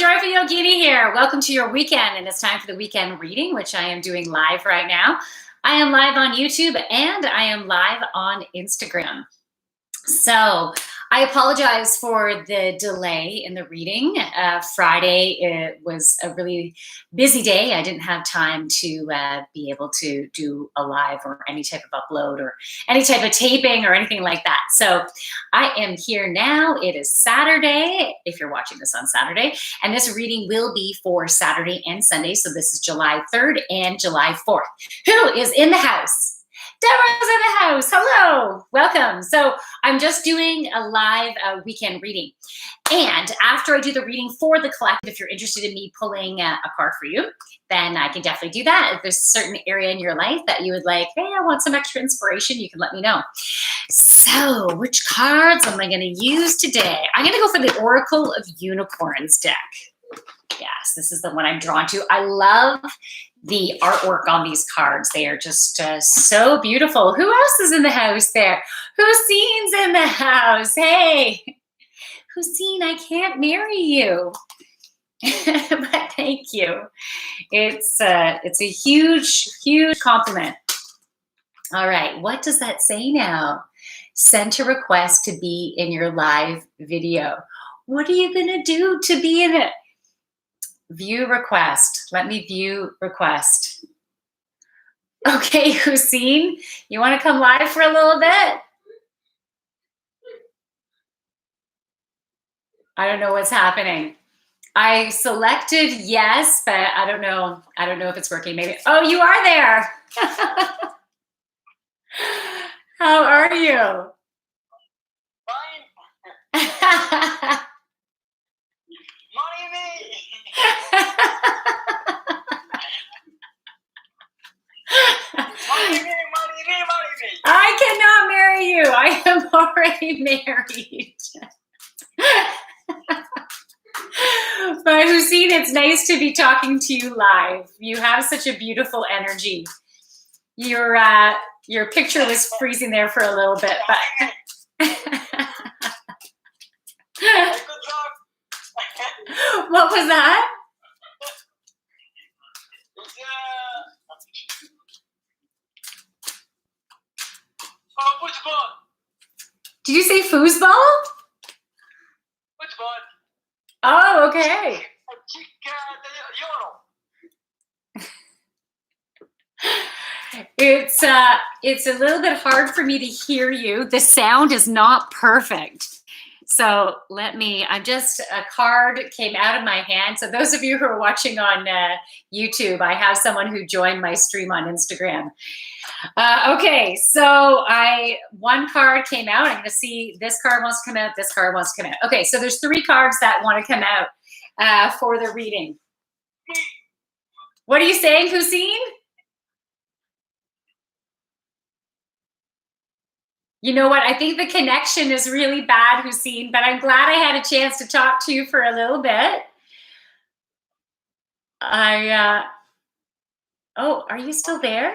Joyful Yogini here. Welcome to your weekend, and it's time for the weekend reading, which I am doing live right now. I am live on YouTube and I am live on Instagram. So I apologize for the delay in the reading. Friday, it was a really busy day. I didn't have time to be able to do a live or any type of upload or any type of taping or anything like that. So I am here now. It is Saturday, if you're watching this on Saturday, and this reading will be for Saturday and Sunday. So this is July 3rd and July 4th. Who is in the house? Deborah's in the house. Hello, welcome. So I'm just doing a live weekend reading. And after I do the reading for the collective, if you're interested in me pulling a card for you, then I can definitely do that. If there's a certain area in your life that you would like, hey, I want some extra inspiration, you can let me know. So which cards am I going to use today? I'm going to go for the Oracle of Unicorns deck. Yes, this is the one I'm drawn to. I love the artwork on these cards. They are just so beautiful. Who else is in the house there? Hussein's in the house. Hey, Hussein, I can't marry you. But thank you. It's a huge, huge compliment. All right, what does that say now? Sent a request to be in your live video. What are you gonna do to be in it? View request. Let me view request. Okay, Hussein, you want to come live for a little bit? I don't know what's happening. I selected yes, but I don't know. I don't know if it's working. Maybe. Oh, you are there. How are you? Fine. I cannot marry you. I am already married. But Hussein, it's nice to be talking to you live. You have such a beautiful energy. Your picture was freezing there for a little bit, but what was that? Did you say foosball? Oh, okay. It's a little bit hard for me to hear you. The sound is not perfect. So a card came out of my hand. So those of you who are watching on YouTube, I have someone who joined my stream on Instagram. Okay, so one card came out. I'm going to see this card wants to come out. This card wants to come out. Okay, so there's 3 cards that want to come out for the reading. What are you saying, Hussein? You know what? I think the connection is really bad, Hussein, but I'm glad I had a chance to talk to you for a little bit. Oh, are you still there?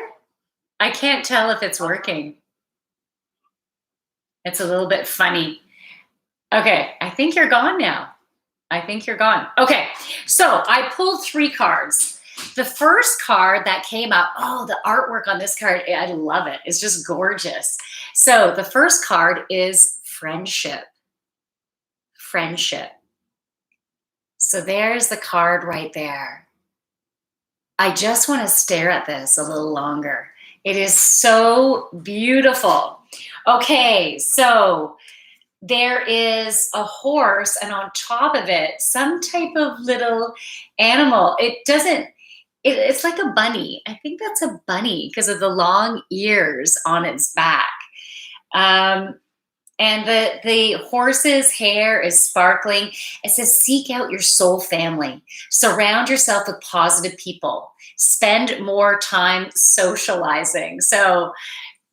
I can't tell if it's working. It's a little bit funny. Okay, I think you're gone now. I think you're gone. Okay, so I pulled 3 cards. The first card that came up, oh, the artwork on this card, I love it. It's just gorgeous. So the first card is friendship. Friendship. So there's the card right there. I just want to stare at this a little longer. It is so beautiful. Okay, so there is a horse, and on top of it, some type of little animal. It's like a bunny. I think that's a bunny because of the long ears on its back. And the horse's hair is sparkling. It says, seek out your soul family. Surround yourself with positive people. Spend more time socializing. So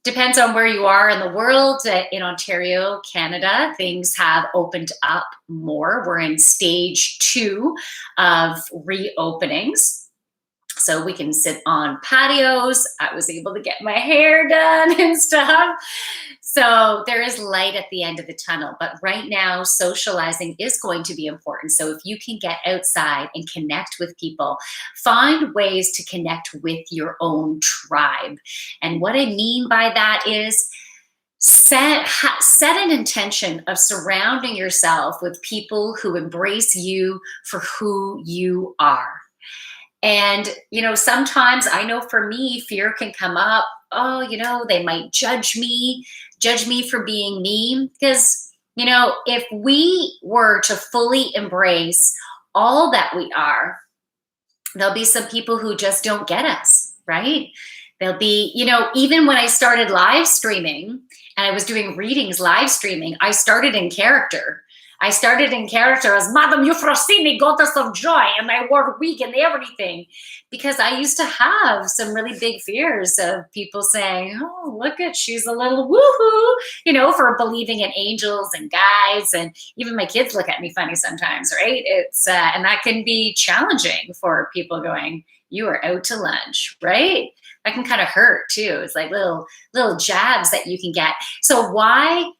depends on where you are in the world. In Ontario, Canada, things have opened up more. We're in stage 2 of reopenings. So we can sit on patios. I was able to get my hair done and stuff. So there is light at the end of the tunnel. But right now, socializing is going to be important. So if you can get outside and connect with people, find ways to connect with your own tribe. And what I mean by that is set an intention of surrounding yourself with people who embrace you for who you are. And, sometimes I know for me, fear can come up. Oh, they might judge me for being me. Because, if we were to fully embrace all that we are, there'll be some people who just don't get us, right? There'll be, even when I started live streaming and I was doing readings live streaming, I started in character. I started in character as Madame Euphrosyne, goddess of joy, and I wore a wig and everything, because I used to have some really big fears of people saying, oh, look at, she's a little woohoo, for believing in angels and guides. And even my kids look at me funny sometimes, right? And that can be challenging for people going, you are out to lunch, right? That can kind of hurt too. It's like little jabs that you can get. So why?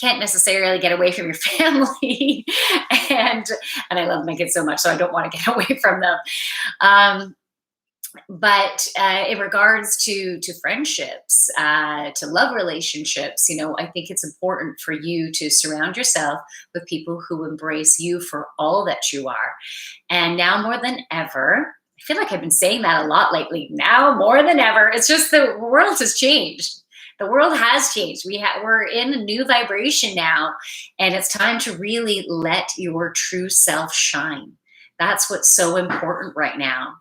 Can't necessarily get away from your family. and I love my kids so much, so I don't want to get away from them. But in regards to friendships, to love relationships, I think it's important for you to surround yourself with people who embrace you for all that you are. And now more than ever, I feel like I've been saying that a lot lately. Now more than ever, it's just the world has changed. The world has changed. We're in a new vibration now, and it's time to really let your true self shine. That's what's so important right now.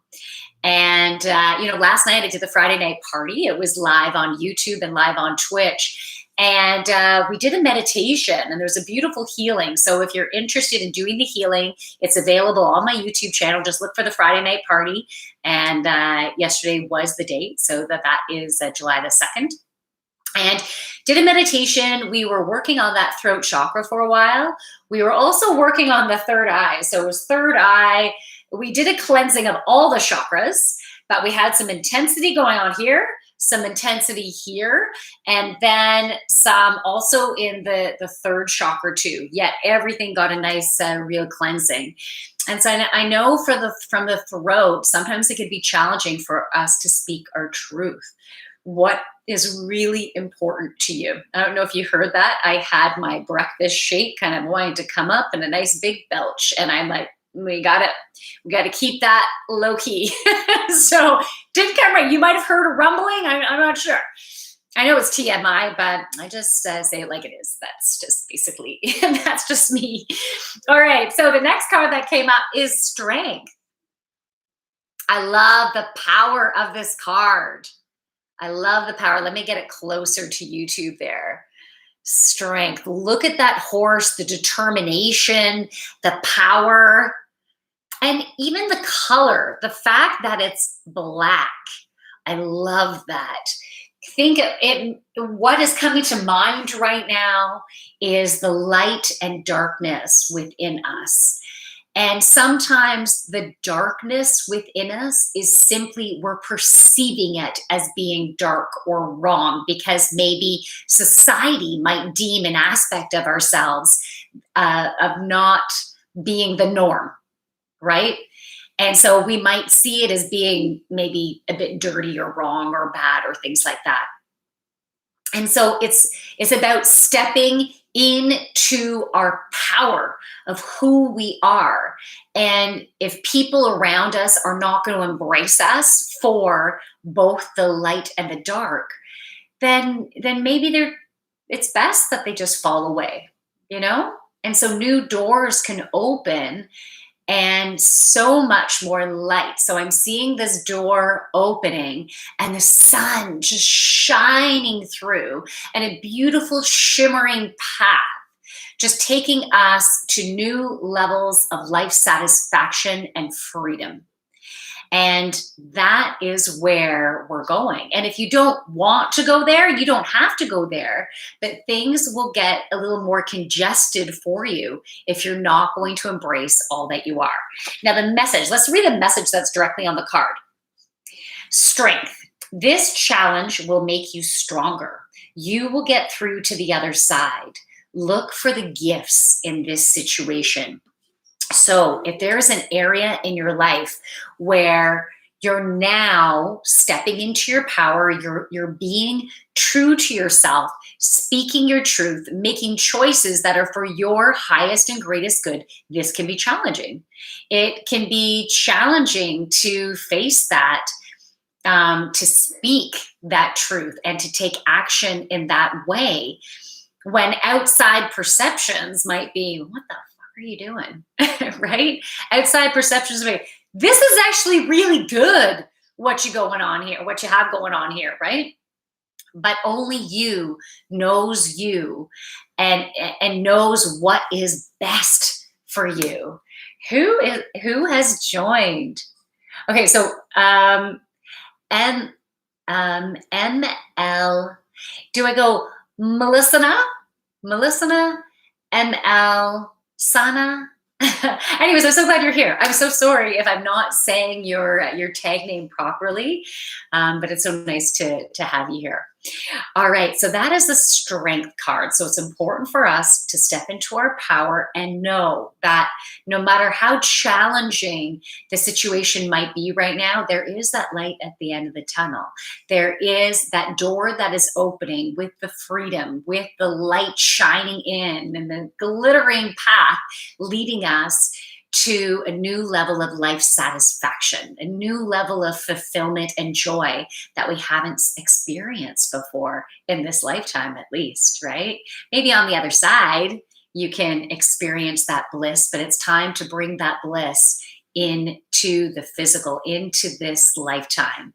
And, last night I did the Friday night party. It was live on YouTube and live on Twitch. And we did a meditation, and there's a beautiful healing. So if you're interested in doing the healing, it's available on my YouTube channel. Just look for the Friday night party. And yesterday was the date. So that is July the 2nd. And did a meditation. We were working on that throat chakra for a while. We were also working on the third eye. So it was third eye. We did a cleansing of all the chakras, but we had some intensity going on here, some intensity here, and then some also in the third chakra too. Yet everything got a nice real cleansing. And so I know from the throat, sometimes it can be challenging for us to speak our truth. What is really important to you? I don't know if you heard that. I had my breakfast shake kind of wanting to come up and a nice big belch. And I'm like, we got to keep that low key. So didn't come right. You might have heard a rumbling. I'm not sure. I know it's TMI, but I just say it like it is. That's just basically, that's just me. All right. So the next card that came up is Strength. I love the power of this card. I love the power. Let me get it closer to YouTube there. Strength. Look at that horse, the determination, the power, and even the color, the fact that it's black. I love that. Think of it. What is coming to mind right now is the light and darkness within us. And sometimes the darkness within us is simply we're perceiving it as being dark or wrong because maybe society might deem an aspect of ourselves of not being the norm, right? And so we might see it as being maybe a bit dirty or wrong or bad or things like that. And so it's about stepping into our power of who we are. And if people around us are not going to embrace us for both the light and the dark, then maybe it's best that they just fall away, And so new doors can open and so much more light. So I'm seeing this door opening and the sun just shining through and a beautiful shimmering path, just taking us to new levels of life satisfaction and freedom. And that is where we're going. And if you don't want to go there, you don't have to go there, but things will get a little more congested for you if you're not going to embrace all that you are. Now the message, let's read the message that's directly on the card. Strength. This challenge will make you stronger. You will get through to the other side. Look for the gifts in this situation. So, if there is an area in your life where you're now stepping into your power, you're being true to yourself, speaking your truth, making choices that are for your highest and greatest good, this can be challenging. It can be challenging to face that, to speak that truth and to take action in that way when outside perceptions might be, what the fuck are you doing? Right? Outside perceptions of, this is actually really good what you going on here, what you have going on here, right? But only you knows you and knows what is best for you. Who has joined? Okay, so M ML. Do I go Melissa? Melissa? ML Sana? Anyways, I'm so glad you're here. I'm so sorry if I'm not saying your tag name properly, but it's so nice to have you here. All right, so that is the strength card. So it's important for us to step into our power and know that no matter how challenging the situation might be right now, there is that light at the end of the tunnel. There is that door that is opening with the freedom, with the light shining in and the glittering path leading us to a new level of life satisfaction, a new level of fulfillment and joy that we haven't experienced before in this lifetime, at least, right? Maybe on the other side, you can experience that bliss, but it's time to bring that bliss into the physical, into this lifetime.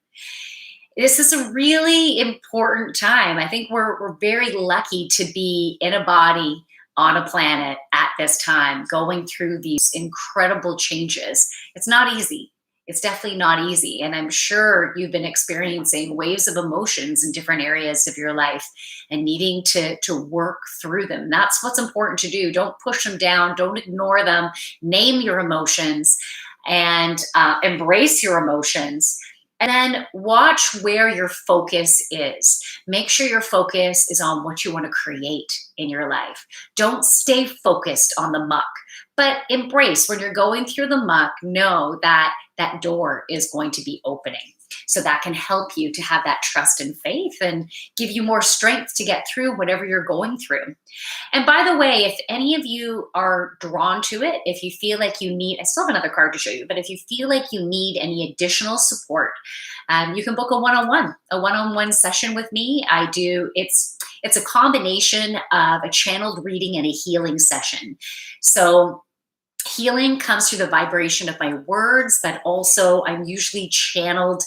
This is a really important time. I think we're very lucky to be in a body on a planet at this time, going through these incredible changes. It's not easy. It's definitely not easy. And I'm sure you've been experiencing waves of emotions in different areas of your life and needing to work through them. That's what's important to do. Don't push them down. Don't ignore them. Name your emotions and embrace your emotions. And then watch where your focus is. Make sure your focus is on what you want to create in your life. Don't stay focused on the muck, but embrace when you're going through the muck, know that that door is going to be opening. So that can help you to have that trust and faith and give you more strength to get through whatever you're going through. And by the way, if any of you are drawn to it, if you feel like you need, I still have another card to show you, but if you feel like you need any additional support, you can book a one-on-one session with me. It's a combination of a channeled reading and a healing session. So healing comes through the vibration of my words, but also I'm usually channeled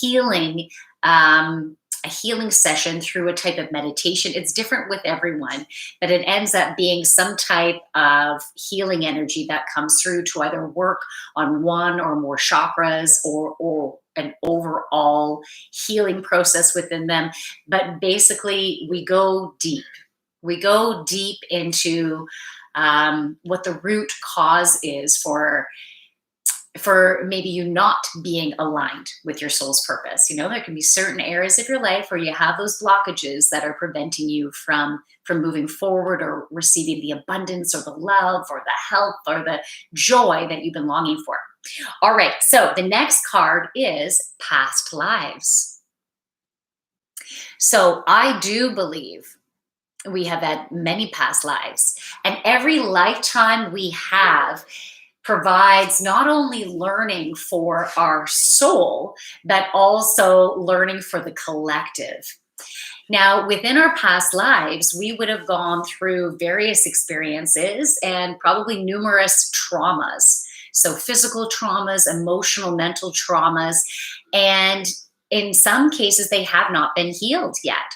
healing, a healing session through a type of meditation. It's different with everyone, but it ends up being some type of healing energy that comes through to either work on one or more chakras or an overall healing process within them. But basically, we go deep. We go deep into what the root cause is for maybe you not being aligned with your soul's purpose. You know, there can be certain areas of your life where you have those blockages that are preventing you from moving forward or receiving the abundance or the love or the health or the joy that you've been longing for. All right, so the next card is past lives. So I do believe we have had many past lives, and every lifetime we have provides not only learning for our soul, but also learning for the collective. Now, within our past lives, we would have gone through various experiences and probably numerous traumas. So physical traumas, emotional, mental traumas, and in some cases, they have not been healed yet.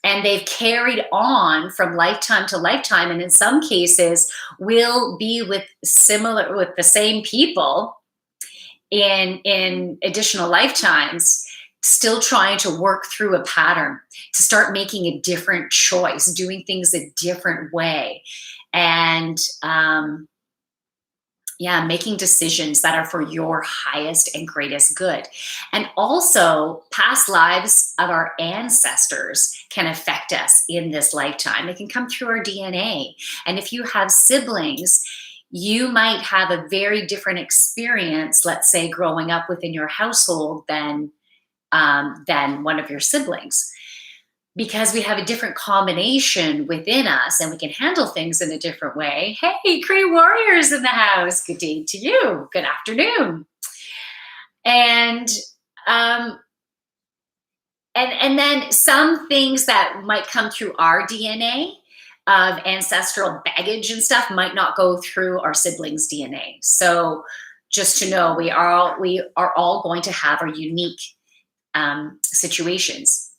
And they've carried on from lifetime to lifetime. And in some cases, will be with the same people in additional lifetimes, still trying to work through a pattern, to start making a different choice, doing things a different way. And Yeah, making decisions that are for your highest and greatest good. And also, past lives of our ancestors can affect us in this lifetime. It can come through our DNA. And if you have siblings, you might have a very different experience, let's say, growing up within your household than one of your siblings, because we have a different combination within us and we can handle things in a different way. Hey, Cree Warriors in the house. Good day to you. Good afternoon. And um, and then some things that might come through our DNA of ancestral baggage and stuff might not go through our siblings' DNA. So just to know, we are all going to have our unique situations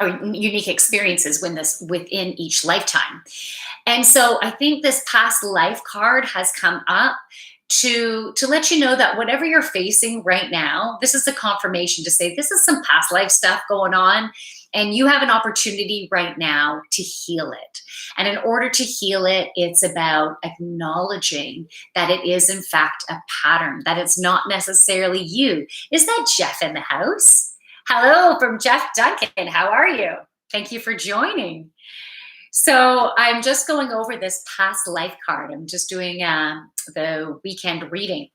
or unique experiences within each lifetime. And so I think this past life card has come up to let you know that whatever you're facing right now, this is a confirmation to say this is some past life stuff going on, and you have an opportunity right now to heal it. And in order to heal it, it's about acknowledging that it is in fact a pattern, that it's not necessarily you. Is that Jeff in the house? Hello from Jeff Duncan. How are you? Thank you for joining. So I'm just going over this past life card. I'm just doing the weekend reading.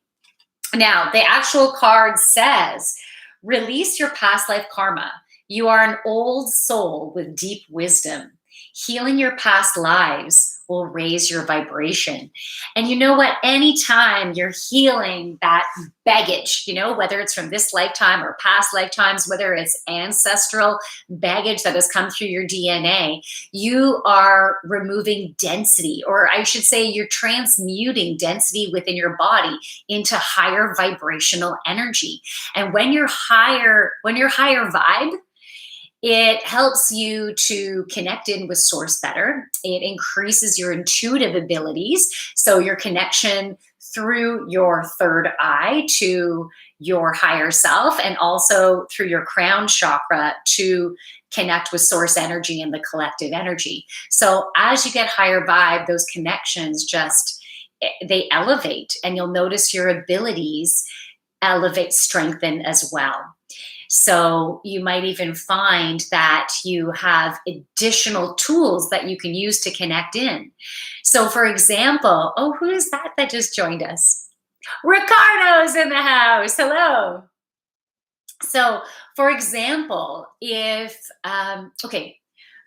Now, the actual card says, release your past life karma. You are an old soul with deep wisdom. Healing your past lives will raise your vibration. And you know what? Anytime you're healing that baggage, whether it's from this lifetime or past lifetimes, whether it's ancestral baggage that has come through your DNA, you are removing density, or I should say, you're transmuting density within your body into higher vibrational energy. And when you're higher vibe, it helps you to connect in with source better. It increases your intuitive abilities. So your connection through your third eye to your higher self, and also through your crown chakra to connect with source energy and the collective energy. So as you get higher vibe, those connections they elevate, and you'll notice your abilities elevate, strengthen as well. So you might even find that you have additional tools that you can use to connect in. So for example, oh, who is that just joined us? Ricardo's in the house. Hello. So for example, okay,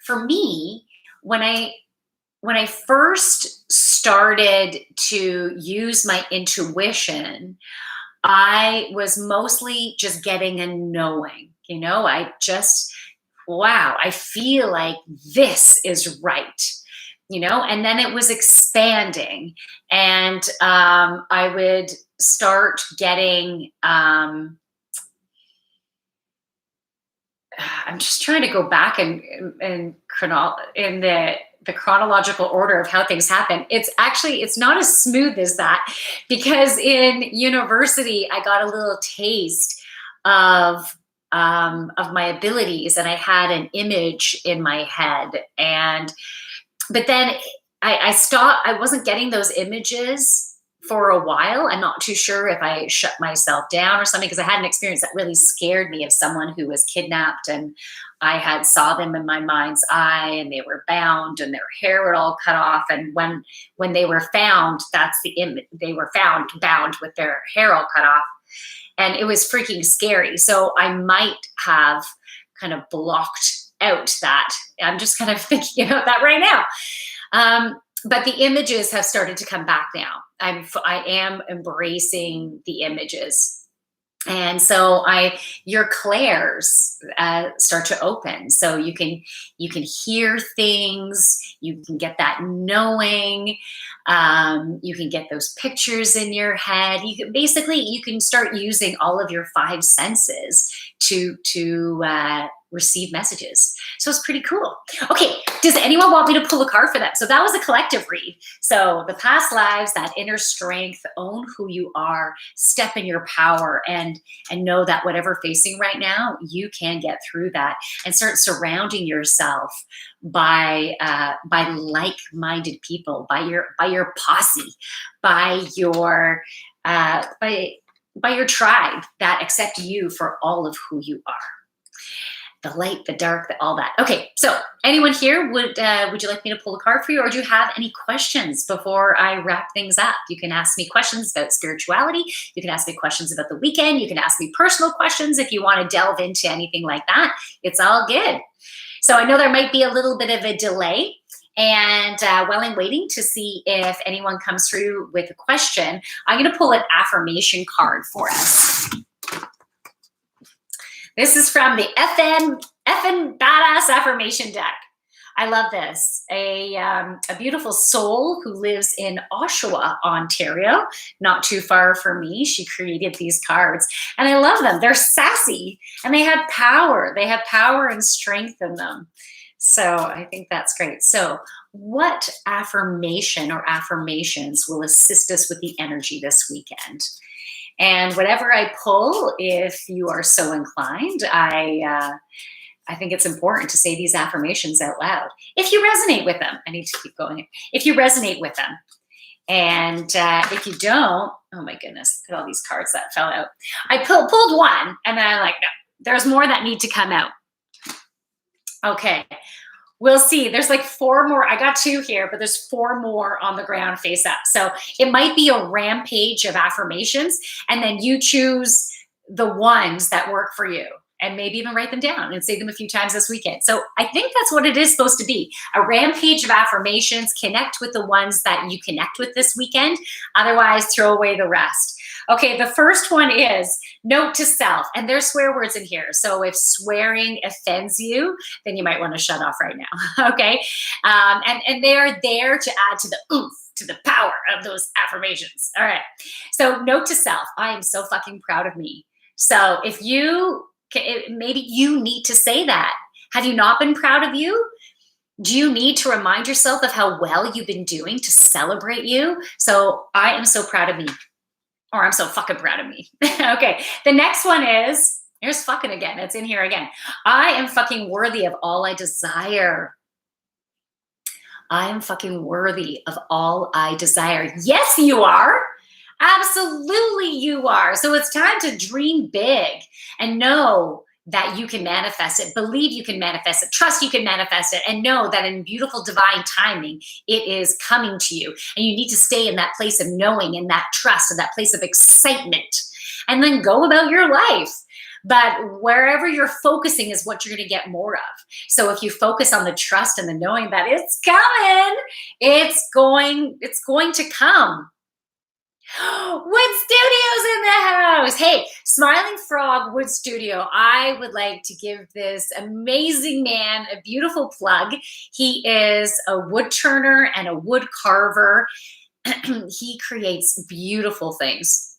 for me, when I first started to use my intuition, I was mostly just getting a knowing, wow, I feel like this is right, and then it was expanding. And I would start getting, I'm just trying to go back in the chronological order of how things happen. It's not as smooth as that, because in university I got a little taste of my abilities, and I had an image in my head, but then I stopped. I wasn't getting those images for a while. I'm not too sure if I shut myself down or something, because I had an experience that really scared me of someone who was kidnapped, and I had saw them in my mind's eye, and they were bound and their hair were all cut off. And when they were found, that's the image. They were found bound with their hair all cut off, and it was freaking scary. So I might have kind of blocked out that. I'm just kind of thinking about that right now. But the images have started to come back now. I am embracing the images. And so your clairs start to open. So you can hear things, you can get that knowing, you can get those pictures in your head. You can start using all of your five senses to receive messages. So it's pretty cool. Okay, does anyone want me to pull a card for them? So that was a collective read. So the past lives, that inner strength, own who you are, step in your power, and know that whatever facing right now, you can get through that, and start surrounding yourself by like-minded people, by your posse, by your tribe that accept you for all of who you are. The light, the dark, all that. Okay, so anyone here, would you like me to pull a card for you, or do you have any questions before I wrap things up? You can ask me questions about spirituality. You can ask me questions about the weekend. You can ask me personal questions if you want to delve into anything like that. It's all good. So I know there might be a little bit of a delay. And while I'm waiting to see if anyone comes through with a question, I'm going to pull an affirmation card for us. This is from the FN Badass Affirmation deck. I love this. A beautiful soul who lives in Oshawa, Ontario, not too far from me. She created these cards, and I love them. They're sassy, and they have power. They have power and strength in them. So I think that's great. So what affirmation or affirmations will assist us with the energy this weekend? And whatever I pull, if you are so inclined, I think it's important to say these affirmations out loud. If you resonate with them, I need to keep going. If you resonate with them, and if you don't, oh my goodness, look at all these cards that fell out. I pulled one, and then I'm like, no, there's more that need to come out. Okay. We'll see. There's like 4 more. I got 2 here, but there's 4 more on the ground face up. So it might be a rampage of affirmations, and then you choose the ones that work for you, and maybe even write them down and say them a few times this weekend. So I think that's what it is supposed to be. A rampage of affirmations. Connect with the ones that you connect with this weekend. Otherwise, throw away the rest. Okay, the first one is note to self, and there's swear words in here. So if swearing offends you, then you might want to shut off right now, okay? And they are there to add to the oomph, to the power of those affirmations. All right, so note to self, I am so fucking proud of me. So if you, maybe you need to say that. Have you not been proud of you? Do you need to remind yourself of how well you've been doing to celebrate you? So I am so proud of me. Or I'm so fucking proud of me. Okay, the next one is, here's fucking again. It's in here again. I am fucking worthy of all I desire. I am fucking worthy of all I desire. Yes, you are. Absolutely, you are. So it's time to dream big and know that you can manifest it. Believe you can manifest it. Trust you can manifest it. And know that in beautiful divine timing, it is coming to you. And you need to stay in that place of knowing and that trust and that place of excitement. And then go about your life. But wherever you're focusing is what you're going to get more of. So if you focus on the trust and the knowing that it's coming, it's going to come. Wood Studios in the house. Hey, Smiling Frog Wood Studio. I would like to give this amazing man a beautiful plug. He is a wood turner and a wood carver. He creates beautiful things.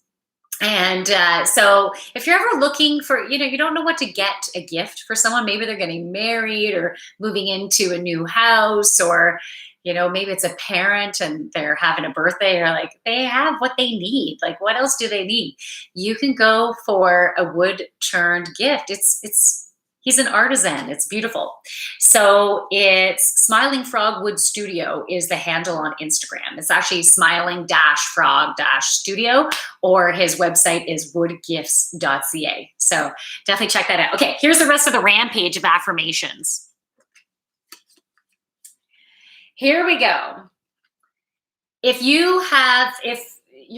And so if you're ever looking for, you don't know what to get a gift for someone, maybe they're getting married or moving into a new house, or maybe it's a parent and they're having a birthday, or like they have what they need. Like, what else do they need? You can go for a wood turned gift. He's an artisan. It's beautiful. So it's Smiling Frog Wood Studio is the handle on Instagram. It's actually smiling-frog-studio, or his website is woodgifts.ca. So definitely check that out. Okay, here's the rest of the rampage of affirmations. Here we go. If you're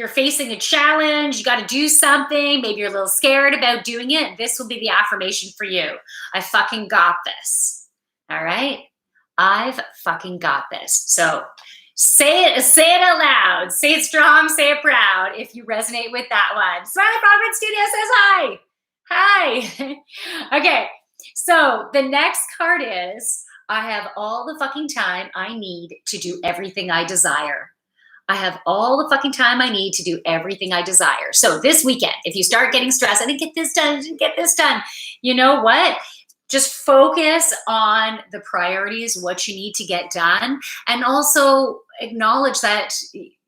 facing a challenge, you got to do something, maybe you're a little scared about doing it, this will be the affirmation for you. I fucking got this. All right? I've fucking got this. So say it out loud. Say it strong, say it proud if you resonate with that one. Smiling Frog Wood Studio says hi. Hi. Okay. So the next card is, I have all the fucking time I need to do everything I desire. I have all the fucking time I need to do everything I desire. So this weekend, if you start getting stressed, I didn't get this done, you know what? Just focus on the priorities, what you need to get done, and also acknowledge that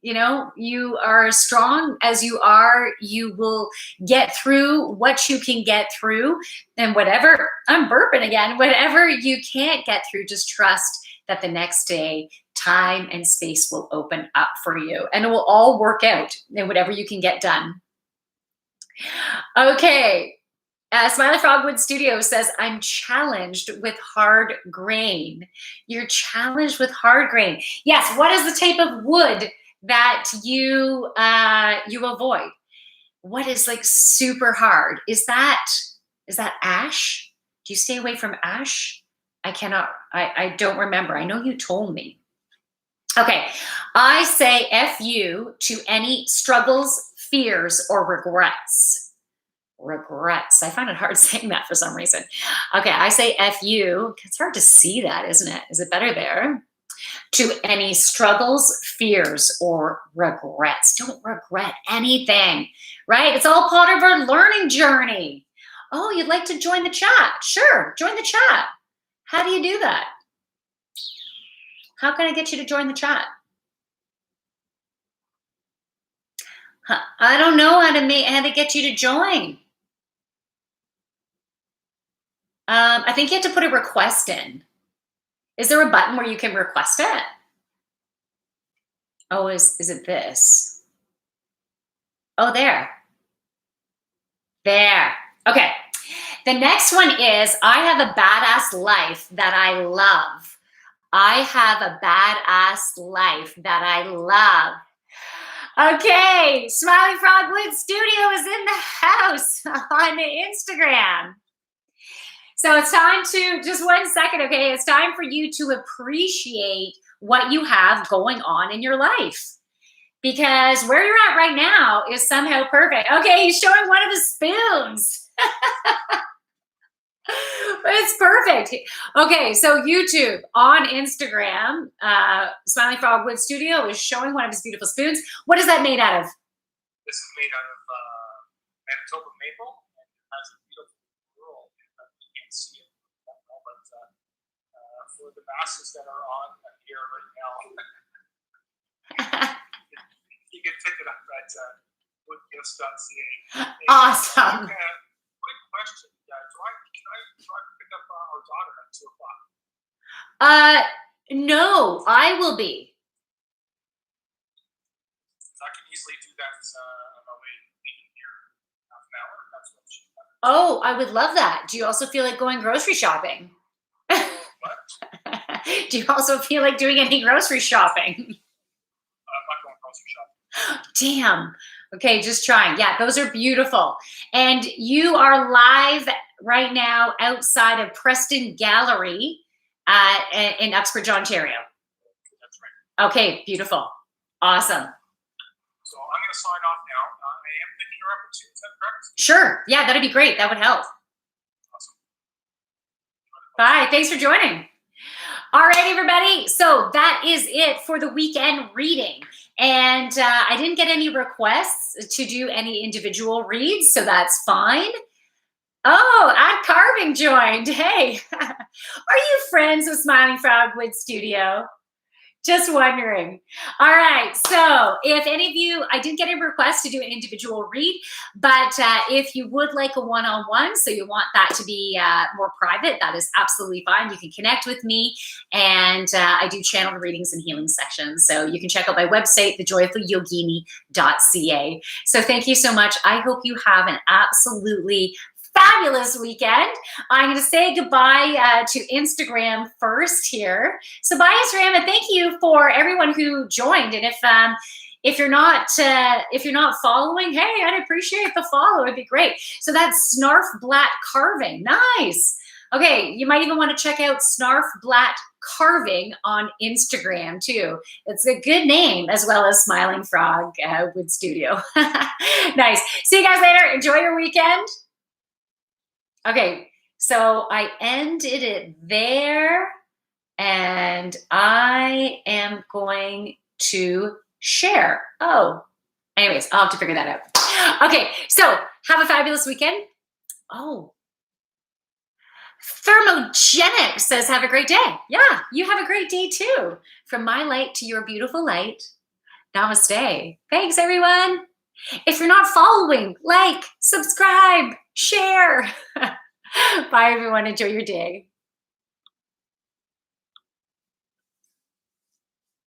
you are as strong as you are. You will get through what you can get through, and whatever, I'm burping again, whatever you can't get through, just trust that the next day time and space will open up for you, and it will all work out in whatever you can get done. Okay. Smiley Frogwood Studio says, I'm challenged with hard grain. You're challenged with hard grain. Yes. What is the type of wood that you avoid? What is like super hard? Is that ash? Do you stay away from ash? I don't remember. I know you told me. Okay. I say FU to any struggles, fears, or regrets. Regrets. I find it hard saying that for some reason. Okay, I say FU. It's hard to see that, isn't it? Is it better there? To any struggles, fears, or regrets. Don't regret anything, right? It's all part of our learning journey. Oh, you'd like to join the chat? Sure, join the chat. How do you do that? How can I get you to join the chat? I don't know how to get you to join. I think you have to put a request in. Is there a button where you can request it? Oh, is it this? Oh, there. There. Okay. The next one is, I have a badass life that I love. I have a badass life that I love. Okay. Smiley Frogwood Studio is in the house on Instagram. So it's time to, just 1 second, okay? It's time for you to appreciate what you have going on in your life. Because where you're at right now is somehow perfect. Okay, he's showing one of his spoons. It's perfect. Okay, so YouTube, on Instagram, Smiley Frogwood Studio is showing one of his beautiful spoons. What is that made out of? This is made out of Manitoba maple, and it has a beautiful roll. You can't see it, but for the masses that are on here right now, you can pick it up at woodgifts.ca. Awesome. Quick question. Can I pick up our daughter at 2 o'clock? No, I will be. I can easily do that on my way leaving here half an hour. That's what she does. Oh, I would love that. Do you also feel like going grocery shopping? What? Do you also feel like doing any grocery shopping? I'm not going grocery shopping. Damn. Okay, just trying. Yeah, those are beautiful. And you are live right now outside of Preston Gallery in Uxbridge, Ontario. That's right. Okay, beautiful. Awesome. So I'm going to sign off now. I am picking her up at 2. Is that correct? Sure. Yeah, that'd be great. That would help. Awesome. Bye. Thanks for joining. All right, everybody. So that is it for the weekend reading. And I didn't get any requests to do any individual reads, so that's fine. Oh, Ad Carving joined. Hey, are you friends with Smiling Frogwood Studio? Just wondering. All right. So if any of you, I didn't get a request to do an individual read, but if you would like a one-on-one, so you want that to be more private, that is absolutely fine. You can connect with me, and I do channel readings and healing sessions. So you can check out my website, thejoyfulyogini.ca. So thank you so much. I hope you have an absolutely fabulous weekend. I'm going to say goodbye to Instagram first here. So bye, Instagram, and thank you for everyone who joined. And if you're not following, hey, I'd appreciate the follow. It'd be great. So that's Snarf Blatt Carving. Nice. Okay, you might even want to check out Snarf Blatt Carving on Instagram too. It's a good name, as well as Smiling Frog Wood Studio. Nice. See you guys later. Enjoy your weekend. Okay, so I ended it there, and I am going to share. Oh, anyways, I'll have to figure that out. Okay, so have a fabulous weekend. Oh, Thermogenic says, have a great day. Yeah, you have a great day too. From my light to your beautiful light. Namaste. Thanks, everyone. If you're not following, like, subscribe, share. Bye, everyone. Enjoy your day.